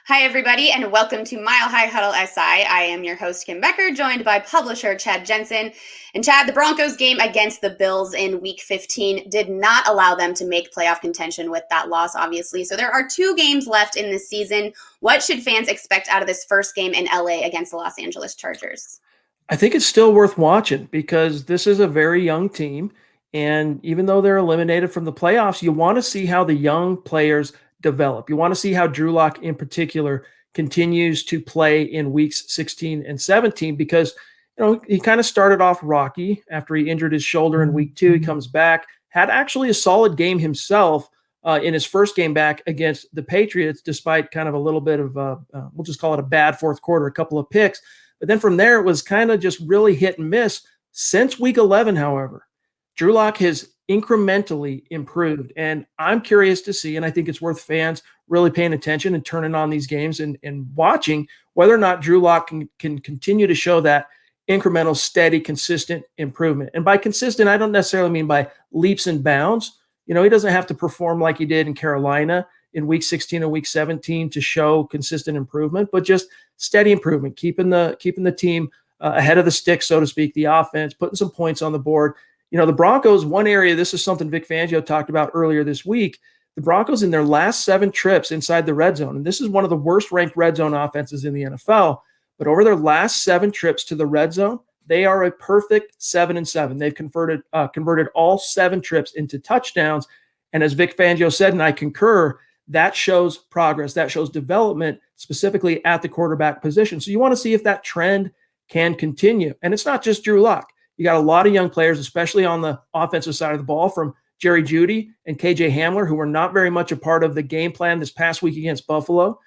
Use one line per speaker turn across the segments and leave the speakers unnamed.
Hi, everybody, and welcome to Mile High Huddle SI. I am your host, Kim Becker, joined by publisher Chad Jensen. And Chad, the Broncos game against the Bills in Week 15 did not allow them to make playoff contention with that loss, obviously. So there are 2 games left in this season. What should fans expect out of this first game in LA against the Los Angeles Chargers?
I think it's still worth watching because this is a very young team. And even though they're eliminated from the playoffs, you want to see how the young players develop. You want to see how Drew Lock in particular continues to play in weeks 16 and 17 because he kind of started off rocky after he injured his shoulder in week 2. He comes back, had actually a solid game himself in his first game back against the Patriots, despite kind of a little bit of, we'll just call it a bad fourth quarter, a couple of picks. But then from there, it was kind of just really hit and miss. Since week 11, however, Drew Lock has incrementally improved. And I'm curious to see, and I think it's worth fans really paying attention and turning on these games and watching whether or not Drew Lock can continue to show that incremental, steady, consistent improvement. And by consistent, I don't necessarily mean by leaps and bounds. He doesn't have to perform like he did in Carolina in week 16 and week 17 to show consistent improvement, but just steady improvement, keeping the team ahead of the stick, so to speak, the offense, putting some points on the board. The Broncos, one area, this is something Vic Fangio talked about earlier this week, the Broncos in their last 7 trips inside the red zone, and this is one of the worst ranked red zone offenses in the NFL, but over their last 7 trips to the red zone, they are a perfect 7-7. They've converted all 7 trips into touchdowns. And as Vic Fangio said, and I concur, that shows progress, that shows development, specifically at the quarterback position. So you want to see if that trend can continue. And it's not just Drew Lock. You got a lot of young players, especially on the offensive side of the ball, from Jerry Jeudy and KJ Hamler, who were not very much a part of the game plan this past week against Buffalo,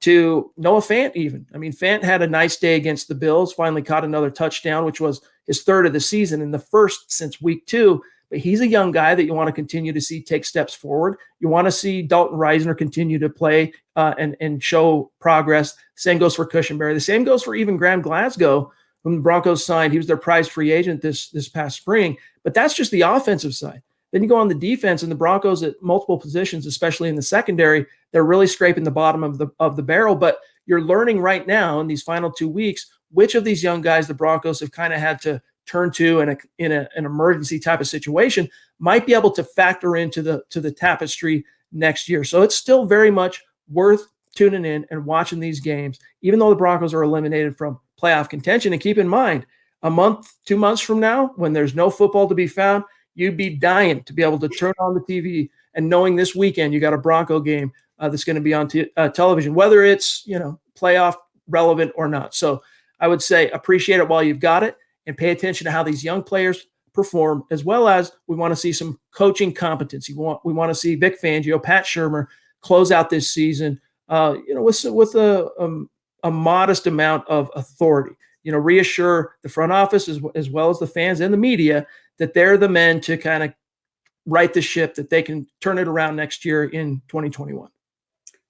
to Noah Fant even. I mean, Fant had a nice day against the Bills, finally caught another touchdown, which was his 3rd of the season and the first since week 2. But he's a young guy that you want to continue to see take steps forward. You want to see Dalton Reisner continue to play and show progress. Same goes for Cushenberry. The same goes for even Graham Glasgow, whom the Broncos signed. He was their prized free agent this past spring. But that's just the offensive side. Then you go on the defense, and the Broncos at multiple positions, especially in the secondary, they're really scraping the bottom of the barrel. But you're learning right now in these final 2 weeks which of these young guys the Broncos have kind of had to turn to in an emergency type of situation might be able to factor into the tapestry next year. So it's still very much worth tuning in and watching these games, even though the Broncos are eliminated from playoff contention. And keep in mind, a month, 2 months from now, when there's no football to be found, you'd be dying to be able to turn on the TV and knowing this weekend you got a Bronco game that's going to be on television, whether it's playoff relevant or not. So I would say appreciate it while you've got it and pay attention to how these young players perform, as well as we want to see some coaching competency. We want to see Vic Fangio, Pat Shurmur close out this season, with a modest amount of authority. Reassure the front office as well as the fans and the media that they're the men to kind of right the ship, that they can turn it around next year in 2021.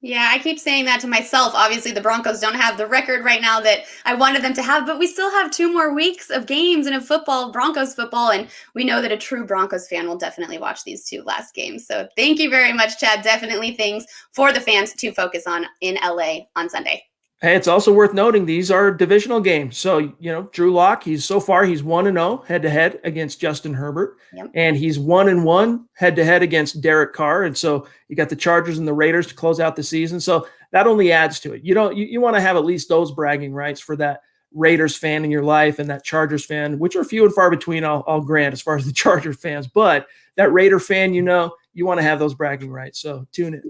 Yeah, I keep saying that to myself. Obviously, the Broncos don't have the record right now that I wanted them to have, but we still have 2 more weeks of games and of football, Broncos football, and we know that a true Broncos fan will definitely watch these 2 last games. So thank you very much, Chad. Definitely things for the fans to focus on in LA on Sunday.
Hey, it's also worth noting these are divisional games. So, Drew Lock, he's 1-0 head-to-head against Justin Herbert.
Yep.
And he's 1-1 head-to-head against Derek Carr. And so you got the Chargers and the Raiders to close out the season. So that only adds to it. You want to have at least those bragging rights for that Raiders fan in your life and that Chargers fan, which are few and far between, I'll grant, as far as the Chargers fans. But that Raider fan, you want to have those bragging rights. So tune in.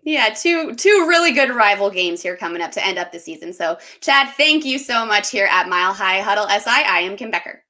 Yeah, two really good rival games here coming up to end up the season. So, Chad, thank you so much here at Mile High Huddle SI. I am Kim Becker.